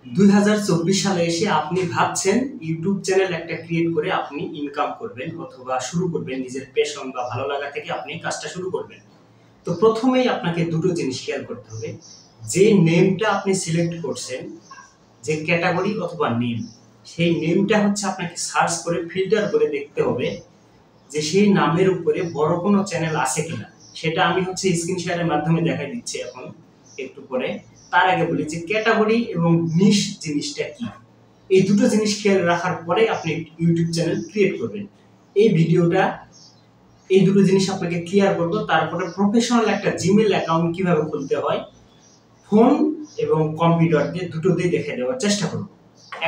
2024 সালে এসে আপনি ভাবছেন ইউটিউব চ্যানেল একটা ক্রিয়েট করে আপনি ইনকাম করবেন অথবা শুরু করবেন, নিজের প্যাশন বা ভালো লাগা থেকে আপনি কাজটা শুরু করবেন। তো প্রথমেই আপনাকে দুটো জিনিস খেয়াল করতে হবে। যে নেমটা আপনি সিলেক্ট করছেন, যে ক্যাটাগরি অথবা নেম, সেই নেমটা হচ্ছে আপনাকে সার্চ করে ফিল্টার করে দেখতে হবে যে সেই নামের উপরে বড় কোনো চ্যানেল আছে কিনা। সেটা আমি স্ক্রিন শেয়ারের মাধ্যমে দেখাই দিচ্ছি এখন একটু পরে। তার আগে বলি যে ক্যাটাগরি এবং নিশ জিনিসটা কি। এই দুটো জিনিস খেয়াল রাখার পরে আপনি ইউটিউব চ্যানেল ক্রিয়েট করবেন। এই ভিডিওটা এই দুটো জিনিস আপনাকে ক্লিয়ার করবো। তারপরে প্রফেশনাল একটা জিমেল অ্যাকাউন্ট কিভাবে খুলতে হয় ফোন এবং কম্পিউটার দিয়ে দুটো দিয়ে দেখে দেওয়ার চেষ্টা করব।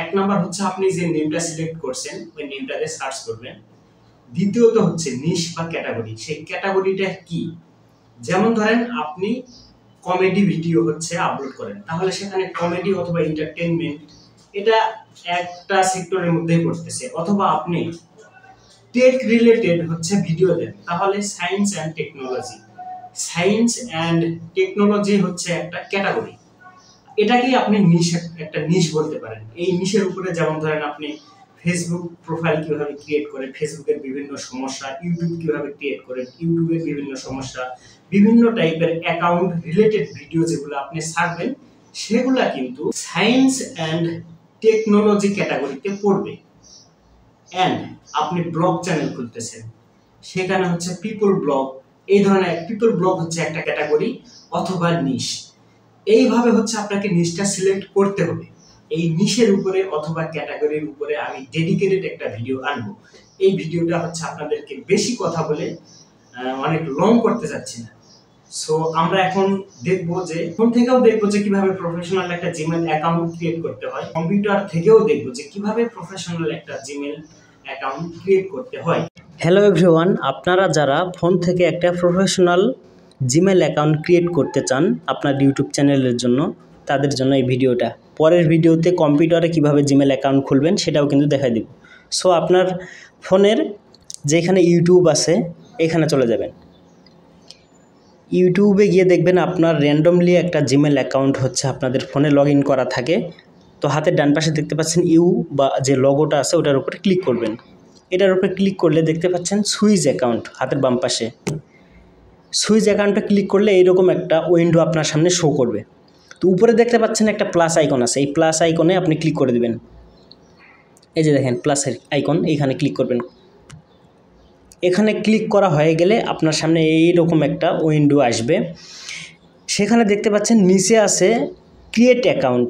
এক নাম্বার হচ্ছে আপনি যে নেমটা সিলেক্ট করছেন ওই নেমটা দিয়ে সার্চ করবেন। দ্বিতীয়ত হচ্ছে নিশ বা ক্যাটাগরি, সেই ক্যাটাগরিটা কি। যেমন ধরেন আপনি কমেডি ভিডিও আপলোড করেন, তাহলে সেখানে কমেডি অথবা এন্টারটেইনমেন্ট এটা একটা সেক্টরের মধ্যেই পড়তেছে। অথবা আপনি টেক রিলেটেড ভিডিও দেন, তাহলে science and technology, science and technology একটা ক্যাটাগরি। এটাকেই আপনি একটা নিশ বলতে পারেন। এই নিশের উপরে যেমন ধরেন আপনি ফেসবুক প্রোফাইল কিভাবে ক্রিয়েট করে, ফেসবুকের বিভিন্ন সমস্যা, ইউটিউব কিভাবে ক্রিয়েট করে, ইউটিউবের বিভিন্ন সমস্যা, বিভিন্ন টাইপের অ্যাকাউন্ট রিলেটেড ভিডিও যেগুলো আপনি ছাড়বেন সেগুলা কিন্তু সায়েন্স অ্যান্ড টেকনোলজি ক্যাটাগরিতে পড়বে। অ্যান্ড আপনি ব্লগ চ্যানেল খুলতেছেন, সেখানে পিপল ব্লগ, এই ধরনের পিপল ব্লগ একটা ক্যাটাগরি অথবা নিশ। এইভাবে আপনাকে নিশটা সিলেক্ট করতে হবে। এই নিশের উপরে অথবা ক্যাটাগরির উপরে আমি ডেডিকেটেড একটা ভিডিও আনবো। এই ভিডিওটা আপনাদেরকে বেশি কথা বলে অনেক লং করতে যাচ্ছি না। সো আমরা এখন দেখবো যে ফোন থেকেও দেখবো যে কিভাবে প্রফেশনাল একটা জিমেল অ্যাকাউন্ট ক্রিয়েট করতে হয়, কম্পিউটার থেকেও দেখবো যে কিভাবে প্রফেশনাল একটা জিমেল অ্যাকাউন্ট ক্রিয়েট করতে হয়। হ্যালো এভরিওয়ান, আপনারা যারা ফোন থেকে একটা প্রফেশনাল জিমেল অ্যাকাউন্ট ক্রিয়েট করতে চান আপনার ইউটিউব চ্যানেলের জন্য, তাদের জন্য এই ভিডিওটা। পরের ভিডিওতে কম্পিউটারে কিভাবে জিমেল অ্যাকাউন্ট খুলবেন সেটাও কিন্তু দেখাই দিব। সো আপনার ফোনের যেখানে ইউটিউব আছে এখানে চলে যাবেন। ইউটিউবে গিয়ে দেখবেন আপনার র্যান্ডমলি একটা জিমেল অ্যাকাউন্ট আপনাদের ফোনে লগ ইন করা থাকে। তো হাতের ডান পাশে দেখতে পাচ্ছেন ইউ বা যে লগোটা আছে ওটার উপরে ক্লিক করবেন। এটার উপরে ক্লিক করলে দেখতে পাচ্ছেন সুইচ অ্যাকাউন্ট হাতের বাম পাশে। সুইচ অ্যাকাউন্টে ক্লিক করলে এইরকম একটা উইন্ডো আপনার সামনে শো করবে। তো উপরে দেখতে পাচ্ছেন একটা প্লাস আইকন আছে, এই প্লাস আইকনে আপনি ক্লিক করে দেবেন। এই যে দেখেন প্লাসের আইকন, এইখানে ক্লিক করবেন। এখানে ক্লিক করা হয়ে গেলে আপনার সামনে এইরকম একটা উইন্ডো আসবে। সেখানে দেখতে পাচ্ছেন নিচে আছে ক্রিয়েট অ্যাকাউন্ট।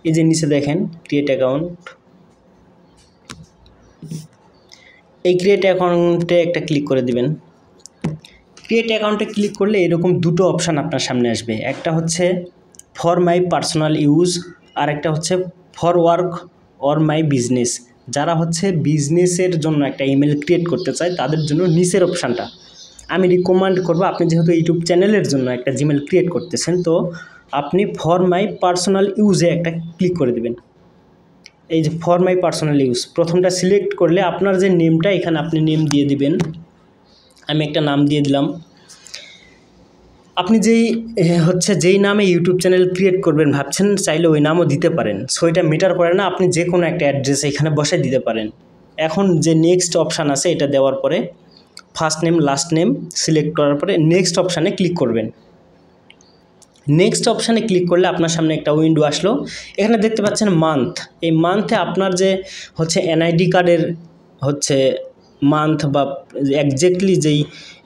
এই যে নিচে দেখেন ক্রিয়েট অ্যাকাউন্ট, এই ক্রিয়েট অ্যাকাউন্টে একটা ক্লিক করে দিবেন। ক্রিয়েট অ্যাকাউন্টে ক্লিক করলে এরকম দুটো অপশান আপনার সামনে আসবে। একটা ফর মাই পার্সোনাল ইউজ, আর একটা for work or my business. যারা বিজনেসের জন্য একটা ইমেল ক্রিয়েট করতে চায় তাদের জন্য নিচের অপশানটা আমি রিকমেন্ড করবো। আপনি যেহেতু ইউটিউব চ্যানেলের জন্য একটা জিমেল ক্রিয়েট করতেছেন, তো আপনি ফর মাই পার্সোনাল ইউজে একটা ক্লিক করে দেবেন। এই যে ফর মাই পার্সোনাল ইউজ প্রথমটা সিলেক্ট করলে আপনার যে নেমটা, এখানে আপনি নেম দিয়ে দিবেন। আমি একটা নাম দিয়ে দিলাম। আপনি যেই নামে ইউটিউব চ্যানেল ক্রিয়েট করবেন ভাবছেন, চাইলে ওই নামও দিতে পারেন। সো এটা ম্যাটার করে না, আপনি যে কোনো একটা অ্যাড্রেস এখানে বসে দিতে পারেন। এখন যে নেক্সট অপশান আছে এটা দেওয়ার পরে first name last name select করার পরে নেক্সট অপশানে ক্লিক করবেন। নেক্সট অপশানে ক্লিক করলে আপনার সামনে একটা উইন্ডো আসলো। এখানে দেখতে পাচ্ছেন মান্থ। এই মান্থে আপনার যে এনআইডি কার্ডের মান্থ বা একজ্যাক্টলি যেই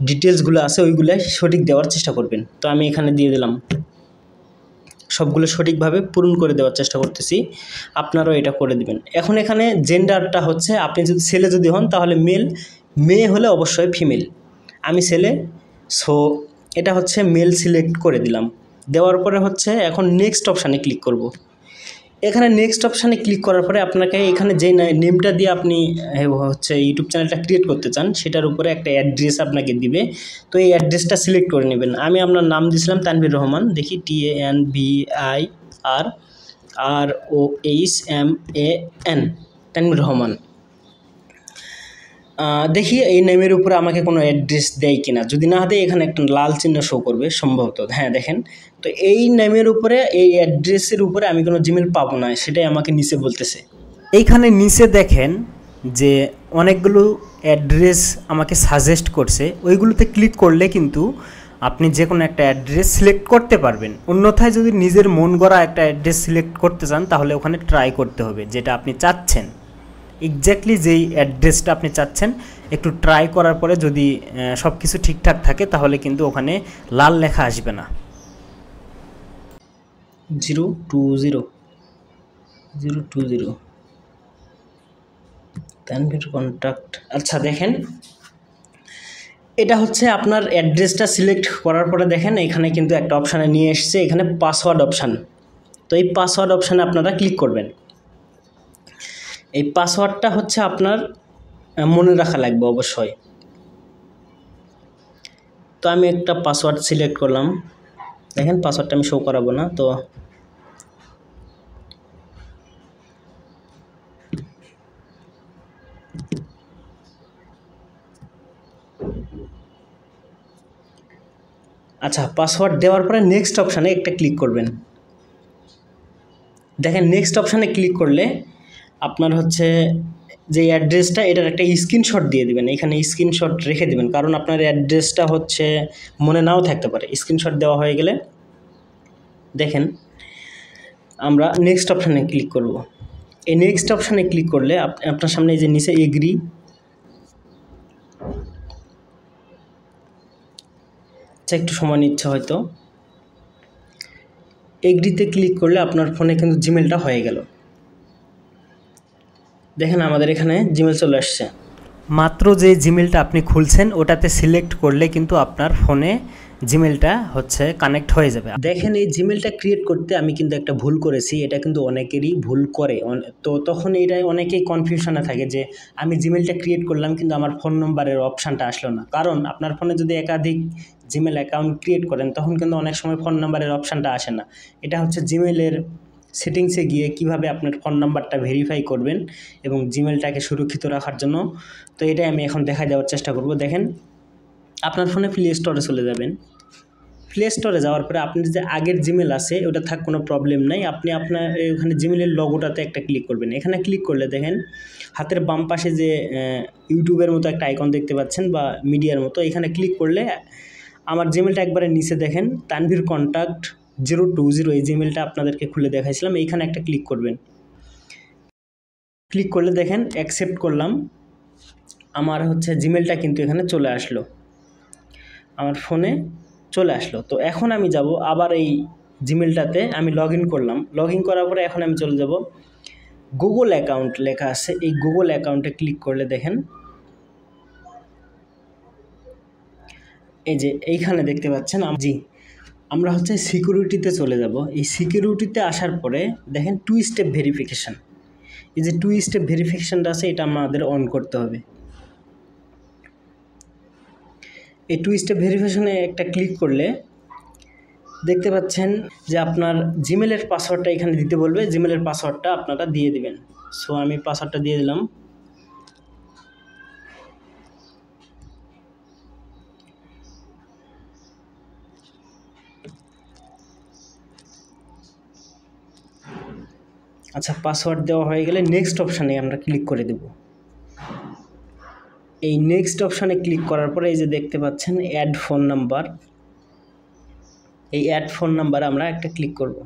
ডিটেলসগুলো আছে ওইগুলো সঠিক দেওয়ার চেষ্টা করবেন। তো আমি এখানে দিয়ে দিলাম, সবগুলো সঠিকভাবে পূরণ করে দেওয়ার চেষ্টা করতেছি, আপনারাও এটা করে দিবেন। এখন এখানে জেন্ডারটা আপনি যদি ছেলে যদি হন তাহলে মেল, মেয়ে হলে অবশ্যই ফিমেল। আমি ছেলে, সো এটা মেল সিলেক্ট করে দিলাম। দেওয়ার পরে এখন নেক্সট অপশানে ক্লিক করব। এখানে নেক্সট অপশানে ক্লিক করার পরে আপনাকে এখানে যে নেমটা দিয়ে আপনি ইউটিউব চ্যানেলটা ক্রিয়েট করতে চান সেটার উপরে একটা অ্যাড্রেস আপনাকে দিবে। তো এই অ্যাড্রেসটা সিলেক্ট করে নেবেন। আমি আপনার নাম দিয়েছিলাম তানভীর রহমান, দেখি TANVIRROHMAN, তানভীর রহমান। দেখি এই নেমের উপরে আমাকে কোনো অ্যাড্রেস দেয় কিনা। যদি না দেয় এখানে একটা লাল চিহ্ন শো করবে সম্ভবত। হ্যাঁ দেখেন, তো এই নেমের উপরে, এই অ্যাড্রেসের উপরে আমি কোনো জিমেল পাবো না, সেটাই আমাকে নিচে বলতেছে। এইখানে নিচে দেখেন যে অনেকগুলো অ্যাড্রেস আমাকে সাজেস্ট করছে, ওইগুলোতে ক্লিক করলে কিন্তু আপনি যে কোনো একটা অ্যাড্রেস সিলেক্ট করতে পারবেন। অন্যথায় যদি নিজের মন গড়া একটা অ্যাড্রেস সিলেক্ট করতে চান তাহলে ওখানে ট্রাই করতে হবে যেটা আপনি চাচ্ছেন, এক্স্যাক্টলি যেই অ্যাড্রেসটা আপনি চাচ্ছেন একটু ট্রাই করার পরে যদি সব কিছু ঠিকঠাক থাকে তাহলে কিন্তু ওখানে লাল লেখা আসবে না। 020 তানভীর কন্ট্যাক্ট। আচ্ছা দেখেন, এটা হচ্ছে আপনার অ্যাড্রেসটা সিলেক্ট করার পরে দেখেন এখানে কিন্তু একটা অপশানে নিয়ে এসছে, এখানে পাসওয়ার্ড অপশান। তো এই পাসওয়ার্ড অপশানে আপনারা ক্লিক করবেন। এই পাসওয়ার্ডটা হচ্ছে আপনার মনে রাখা লাগবে অবশ্যই। তো আমি একটা পাসওয়ার্ড সিলেক্ট করলাম, দেখেন পাসওয়ার্ডটা আমি শো করাবো না। তো আচ্ছা, পাসওয়ার্ড দেওয়ার পরে নেক্সট অপশানে একটা ক্লিক করবেন। দেখেন নেক্সট অপশানে ক্লিক করলে আপনার হচ্ছে যে অ্যাড্রেসটা, এটার একটা স্ক্রিনশট দিয়ে দিবেন, এখানে স্ক্রিনশট রেখে দিবেন, কারণ আপনার অ্যাড্রেসটা হচ্ছে মনে নাও থাকতে পারে। স্ক্রিনশট দেওয়া হয়ে গেলে দেখেন আমরা নেক্সট অপশানে ক্লিক করব। এই নেক্সট অপশানে ক্লিক করলে আপনার সামনে এই যে নিচে এগ্রি, আচ্ছা একটু সময় নিচ্ছে হয়তো। এগ্রিতে ক্লিক করলে আপনার ফোনে কিন্তু জিমেলটা হয়ে গেল। দেখেন আমাদের এখানে জিমেল চলে আসছে। মাত্র যে জিমেলটা আপনি খুলছেন ওটাতে সিলেক্ট করলে কিন্তু আপনার ফোনে জিমেলটা হচ্ছে কানেক্ট হয়ে যাবে। দেখেন এই জিমেলটা ক্রিয়েট করতে আমি কিন্তু একটা ভুল করেছি, এটা কিন্তু অনেকেরই ভুল করে। তো তখন এটা অনেকেই কনফিউশনে থাকে যে আমি জিমেলটা ক্রিয়েট করলাম কিন্তু আমার ফোন নম্বরের অপশানটা আসলো না। কারণ আপনার ফোনে যদি একাধিক জিমেল অ্যাকাউন্ট ক্রিয়েট করেন তখন কিন্তু অনেক সময় ফোন নাম্বারের অপশানটা আসে না। এটা হচ্ছে জিমেলের সেটিংসে গিয়ে কিভাবে আপনার ফোন নাম্বারটা ভেরিফাই করবেন এবং জিমেলটাকে সুরক্ষিত রাখার জন্য। তো এটাই আমি এখন দেখা দেওয়ার চেষ্টা করব। দেখেন আপনার ফোনে প্লে স্টোরে চলে যাবেন। প্লে স্টোরে যাওয়ার পরে আপনার যে আগের জিমেল আছে ওটা থাক, কোনো প্রবলেম নাই। আপনি আপনার ওখানে জিমেলের লগোটাতে একটা ক্লিক করবেন। এখানে ক্লিক করলে দেখেন হাতের বাম পাশে যে ইউটিউবের মতো একটা আইকন দেখতে পাচ্ছেন বা মিডিয়ার মতো, এখানে ক্লিক করলে আমার জিমেলটা একবারে নিচে দেখেন তানভীর কন্ট্যাক্ট 020, এই জিমেলটা আপনাদেরকে খুলে দেখাইছিলাম। এইখানে একটা ক্লিক করবেন। ক্লিক করলে দেখেন অ্যাকসেপ্ট করলাম, আমার হচ্ছে জিমেলটা কিন্তু এখানে চলে আসলো, আমার ফোনে চলে আসলো। তো এখন আমি যাব আবার এই জিমেলটাতে, আমি লগ ইন করলাম। লগ ইন করার পরে এখন আমি চলে যাব গুগল অ্যাকাউন্ট লেখা আছে, এই গুগল অ্যাকাউন্টে ক্লিক করলে দেখেন এই যে এইখানে দেখতে পাচ্ছেন আমরা হচ্ছে সিকিউরিটিতে চলে যাব। এই সিকিউরিটিতে আসার পরে দেখেন 2 স্টেপ ভেরিফিকেশান, এই যে 2 স্টেপ ভেরিফিকেশানটা আছে এটা আমাদের অন করতে হবে। এই 2 স্টেপ ভেরিফিকেশানে একটা ক্লিক করলে দেখতে পাচ্ছেন যে আপনার জিমেলের পাসওয়ার্ডটা এখানে দিতে বলবে, জিমেলের পাসওয়ার্ডটা আপনারা দিয়ে দিবেন। সো আমি পাসওয়ার্ডটা দিয়ে দিলাম। আচ্ছা, পাসওয়ার্ড দেওয়া হয়ে গেলে নেক্সট অপশানে আমরা ক্লিক করে দেব। এই নেক্সট অপশানে ক্লিক করার পরে এই যে দেখতে পাচ্ছেন অ্যাড ফোন নাম্বার, এই অ্যাড ফোন নাম্বার আমরা একটা ক্লিক করব।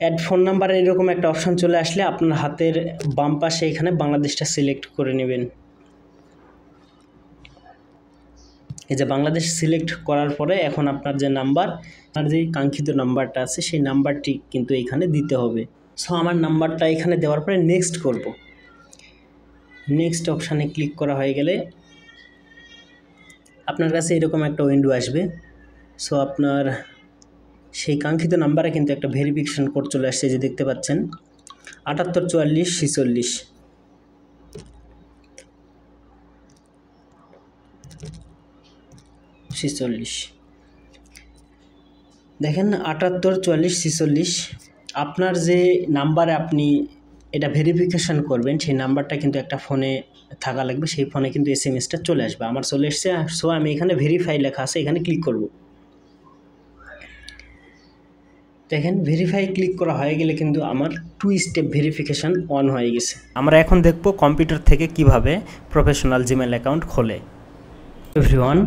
অ্যাড ফোন নাম্বার এরকম একটা অপশান চলে আসলে আপনার হাতের বাম পাশে এখানে বাংলাদেশটা সিলেক্ট করে নেবেন। এই যে বাংলাদেশ সিলেক্ট করার পরে এখন আপনার যে নাম্বার, আপনার যে কাঙ্ক্ষিত নাম্বারটা আছে সেই নাম্বারটি কিন্তু এখানে দিতে হবে। সো আমার নাম্বারটা এখানে দেওয়ার পরে নেক্সট করব। নেক্সট অপশানে ক্লিক করা হয়ে গেলে আপনার কাছে এরকম একটা উইন্ডো আসবে। সো আপনার সেই কাঙ্ক্ষিত নাম্বারে কিন্তু একটা ভেরিফিকেশান কোড চলে আসছে, যে দেখতে পাচ্ছেন 784446। দেখেন 784446। আপনার যে নাম্বারে আপনি এটা ভেরিফিকেশন করবেন সেই নাম্বারটা কিন্তু একটা ফোনে থাকা লাগবে, সেই ফোনে কিন্তু SMS-টা চলে আসবে। আমার চলে এসছে, সো আমি এখানে ভেরিফাই লেখা আছে, এখানে ক্লিক করব। দেখেন ভেরিফাই ক্লিক করা হয়ে গেলে কিন্তু আমার 2 স্টেপ ভেরিফিকেশন অন হয়ে গেছে। আমরা এখন দেখব কম্পিউটার থেকে কিভাবে প্রফেশনাল জিমেল অ্যাকাউন্ট খোলে। এভরিওয়ান,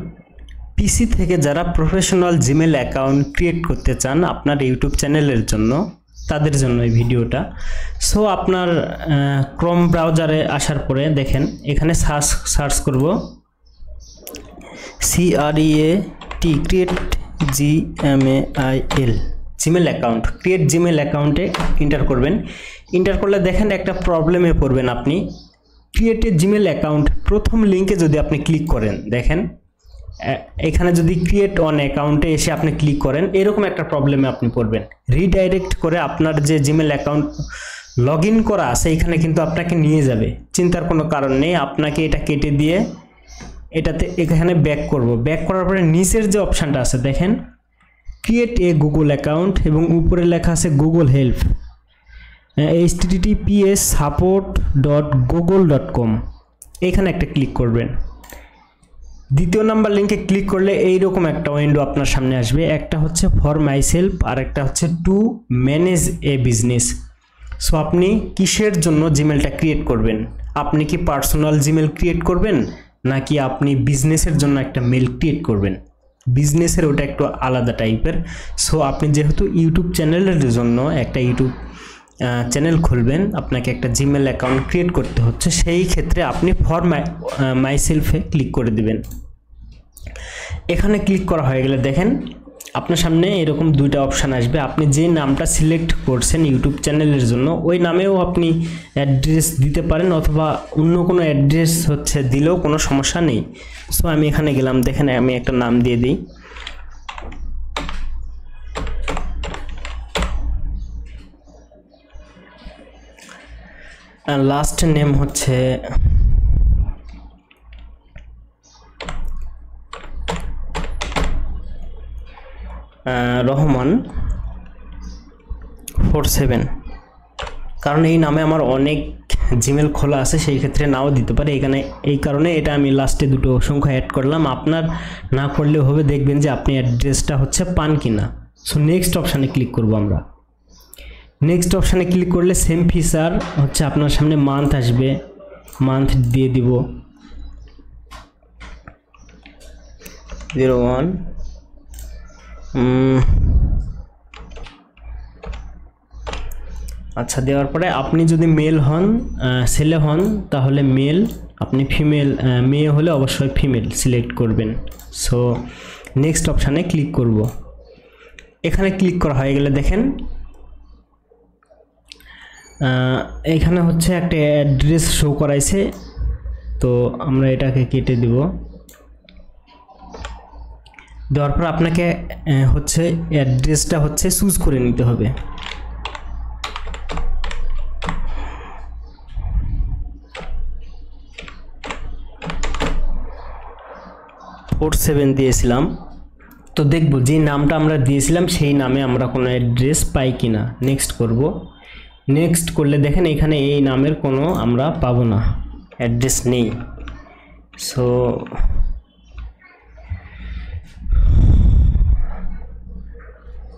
পিসি থেকে যারা প্রফেশনাল জিমেল অ্যাকাউন্ট ক্রিয়েট করতে চান আপনার ইউটিউব চ্যানেলের জন্য, তাদের জন্য এই ভিডিওটা। সো আপনার ক্রোম ব্রাউজারে আসার পরে দেখেন এখানে সার্চ করব create GMAIL Gmail account. Create Gmail অ্যাকাউন্টে এন্টার করবেন। এন্টার করলে দেখেন একটা প্রবলেমে পড়বেন আপনি। ক্রিয়েট এ জিমেল অ্যাকাউন্ট প্রথম লিঙ্কে যদি আপনি ক্লিক করেন, দেখেন এখানে যদি ক্রিয়েট অন অ্যাকাউন্টে এসে আপনি ক্লিক করেন, এরকম একটা প্রবলেমে আপনি পড়বেন। রিডাইরেক্ট করে আপনার যে জিমেল অ্যাকাউন্ট লগ ইন করা আছে এখানে কিন্তু আপনাকে নিয়ে যাবে, চিন্তার কোনো কারণ নেই। আপনাকে এটা কেটে দিয়ে এটাতে এখানে ব্যাক করব। ব্যাক করার পরে নিচের যে অপশানটা আছে দেখেন ক্রিয়েট এ গুগল অ্যাকাউন্ট এবং উপরে লেখা আছে গুগল হেল্প, https://support.google.com, এখানে একটা ক্লিক করবেন। দ্বিতীয় নাম্বার লিঙ্কে ক্লিক করলে এইরকম একটা উইন্ডো আপনার সামনে আসবে। একটা হচ্ছে ফর মাই সেলফ আর একটা হচ্ছে to manage A business. So আপনি কিসের জন্য জিমেলটা ক্রিয়েট করবেন? আপনি কি পার্সোনাল জিমেল ক্রিয়েট করবেন নাকি আপনি বিজনেসের জন্য একটা মেল ক্রিয়েট করবেন? বিজনেসের ওটা একটু আলাদা টাইপের। সো আপনি যেহেতু ইউটিউব চ্যানেলের জন্য একটা ইউটিউব চ্যানেল খুলবেন, আপনাকে একটা জিমেল অ্যাকাউন্ট ক্রিয়েট করতে হচ্ছে, সেই ক্ষেত্রে আপনি ফর মাই সেলফে ক্লিক করে দিবেন। এখানে ক্লিক করা হয়ে গেলে দেখেন আপনার সামনে এরকম দুইটা অপশান আসবে। আপনি যে নামটা সিলেক্ট করছেন ইউটিউব চ্যানেলের জন্য ওই নামেও আপনি অ্যাড্রেস দিতে পারেন, অথবা অন্য কোনো অ্যাড্রেস দিলেও কোনো সমস্যা নেই। সো আমি এখানে গেলাম, দেখেন আমি একটা নাম দিয়ে দিই। লাস্ট নেম হচ্ছে রহমান 47, কারণ এই নামে আমার অনেক জিমেল খোলা আছে, সেই ক্ষেত্রে নাও দিতে পারে। এখানে এই কারণে এটা আমি লাস্টে দুটো সংখ্যা অ্যাড করলাম। আপনার না করলেও হবে, দেখবেন যে আপনি অ্যাড্রেসটা পান কিনা। সো নেক্সট অপশানে ক্লিক করব আমরা। নেক্সট অপশানে ক্লিক করলে সেম ফিচার আপনার সামনে মান্থ আসবে, মান্থ দিয়ে দিব 01। আচ্ছা, দেওয়ার পরে আপনি যদি মেল হন, ছেলে হন তাহলে মেল, আপনি ফিমেল মেয়ে হলে অবশ্যই ফিমেল সিলেক্ট করবেন। সো নেক্সট অপশানে ক্লিক করব। এখানে ক্লিক করা হয়ে গেলে দেখেন এখানে একটা অ্যাড্রেস শো করাইছে, তো আমরা এটাকে কেটে দিব। দেওয়ার পর আপনাকে অ্যাড্রেসটা চুজ করে নিতে হবে। ফোর 7 দিয়েছিলাম, তো দেখব যে নামটা আমরা দিয়েছিলাম সেই নামে আমরা কোনো অ্যাড্রেস পাই কিনা। নেক্সট করব। নেক্সট করলে দেখেন এখানে এই নামের কোনো আমরা পাবো না, অ্যাড্রেস নেই। সো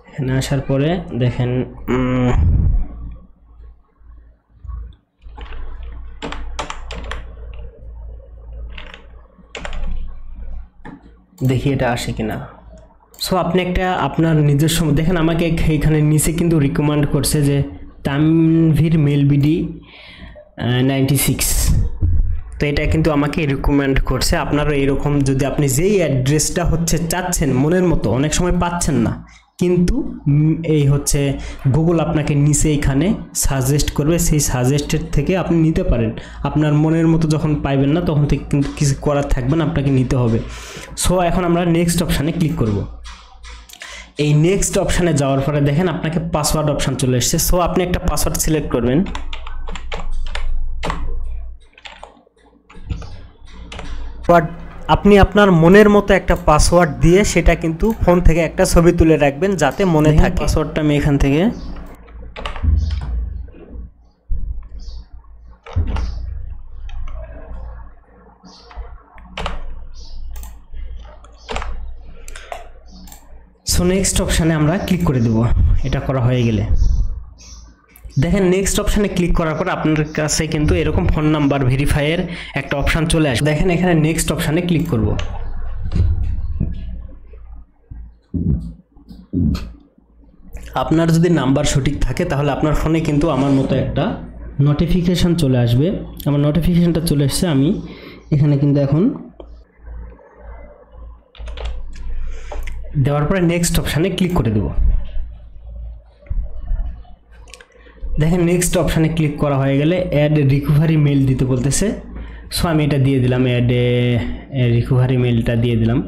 এখানে আসার পরে দেখেন দেখি এটা আসে কিনা। সো আপনি একটা আপনার নিজস্ব দেখেন, আমাকে এখানে নিচে কিন্তু রিকমেন্ড করছে যে তানভীর মেল বিডি 96, তো এটা কিন্তু আমাকে রিকমেন্ড করছে। আপনারও এরকম যদি আপনি যেই অ্যাড্রেসটা চাচ্ছেন মনের মতো, অনেক সময় পাচ্ছেন না, কিন্তু এই গুগল আপনাকে নিচে এখানে সাজেস্ট করবে, সেই সাজেস্টেড থেকে আপনি নিতে পারেন। আপনার মনের মতো যখন পাইবেন না তখন থেকে কিন্তু কিছু করার থাকবে না, আপনাকে নিতে হবে। সো এখন আমরা নেক্সট অপশানে ক্লিক করব। এই নেক্সট অপশানে যাওয়ার পরে দেখেন আপনাকে পাসওয়ার্ড অপশান চলে এসেছে। সো আপনি একটা পাসওয়ার্ড সিলেক্ট করবেন। আপনি আপনার মনের মতো একটা পাসওয়ার্ড দিয়ে সেটা কিন্তু ফোন থেকে একটা ছবি তুলে রাখবেন যাতে মনে থাকে। পাসওয়ার্ডটা আমি এখান থেকে সো নেক্সট অপশানে আমরা ক্লিক করে দেব। এটা করা হয়ে গেলে দেখেন নেক্সট অপশানে ক্লিক করার পর আপনার কাছে কিন্তু এরকম ফোন নাম্বার ভেরিফাইয়ের একটা অপশান চলে আসবে। দেখেন এখানে নেক্সট অপশানে ক্লিক করব। আপনার যদি নাম্বার সঠিক থাকে তাহলে আপনার ফোনে কিন্তু আমার মতো একটা নোটিফিকেশান চলে আসবে। আমার নোটিফিকেশানটা চলে এসেছে, আমি এখানে কিন্তু এখন দেওয়ার পরে নেক্সট অপশানে ক্লিক করে দেব। দেখেন নেক্সট অপশানে ক্লিক করা হয়ে গেলে অ্যাড রিকভারি মেল দিতে বলতেছে। সো আমি এটা দিয়ে দিলাম, অ্যাড রিকভারি মেলটা দিয়ে দিলাম।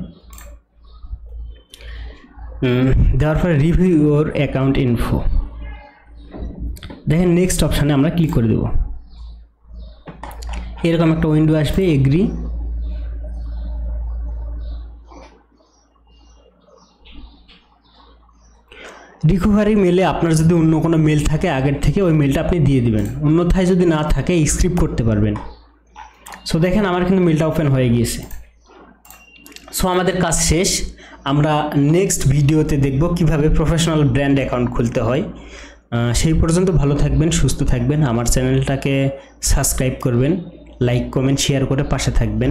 দেওয়ার পরে রিভিউ ইউর অ্যাকাউন্ট ইনফো। দেখেন নেক্সট অপশানে আমরা ক্লিক করে দেব। এরকম একটা উইন্ডো আসবে, এগ্রি। রিকভারি মেলে আপনার যদি অন্য কোনো মেল থাকে আগের থেকে, ওই মেলটা আপনি দিয়ে দিবেন। অন্যথায় যদি না থাকে স্ক্রিপ্ট করতে পারবেন। সো দেখেন আমার কিন্তু মেলটা ওপেন হয়ে গিয়েছে। সো আমাদের কাজ শেষ। আমরা নেক্সট ভিডিওতে দেখব কিভাবে প্রফেশনাল ব্র্যান্ড অ্যাকাউন্ট খুলতে হয়। সেই পর্যন্ত ভালো থাকবেন, সুস্থ থাকবেন। আমার চ্যানেলটাকে সাবস্ক্রাইব করবেন, লাইক কমেন্ট শেয়ার করে পাশে থাকবেন।